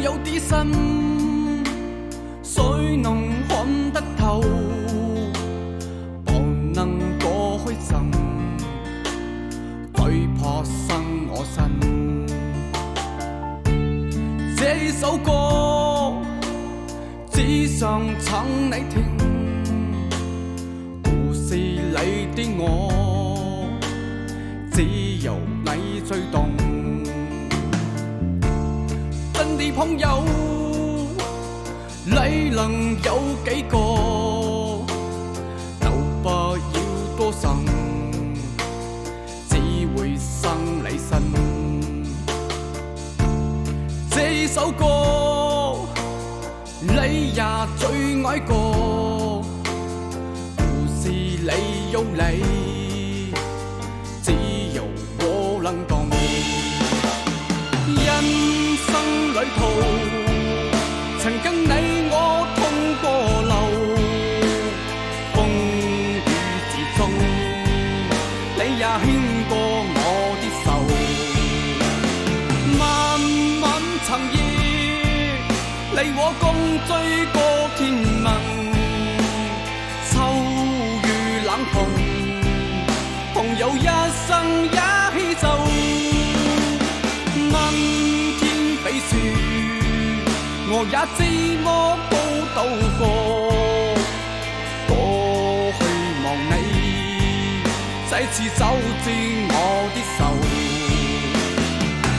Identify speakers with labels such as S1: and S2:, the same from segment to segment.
S1: 有啲心，水能看得透，旁能過去陣，最怕生我身。這首歌只想請你聽，故事裏的我，只有你最懂。真的朋友，你能有幾個？就不要多想，只會生你身。這首歌你也最愛過，故事裏有你，只有我能懂。人生旅途，曾跟你我通過路，風雨之中，你也牽過我的手。漫漫長夜，你我共追過天問，秋雨冷風，朋友一生一起走。我也寂寞步渡過，多希望你再次走進我的手。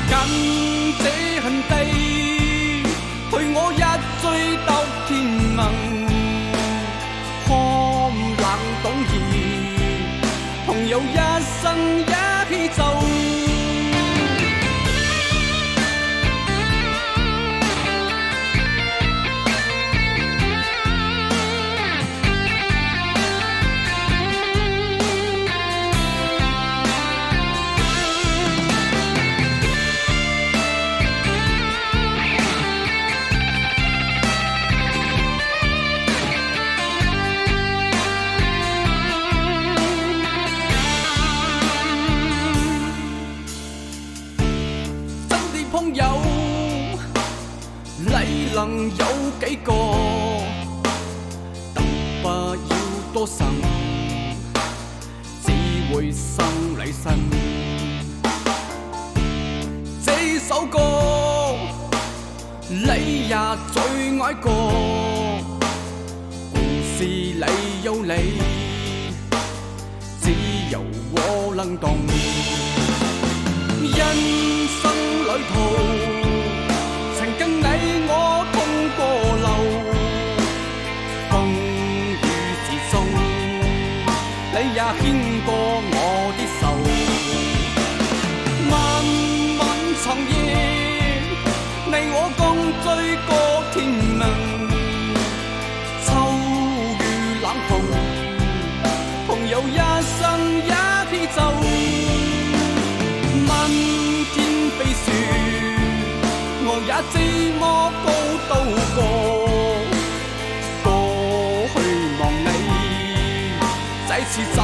S1: 感這痕地，陪我一追到天明，看冷冬夜，朋友一生一起走。朋友，你能有幾個？但不要多想，只會生你身。這首歌你也最愛過，故事裏有你，只有我能懂。人生旅途，曾跟你我通過路，風雨之中，你也牽過我的手。漫漫長夜，你我共追過天明，秋雨冷風，朋友一生一起走。漫天飛雪，我也寂寞步渡過，多希望你再次走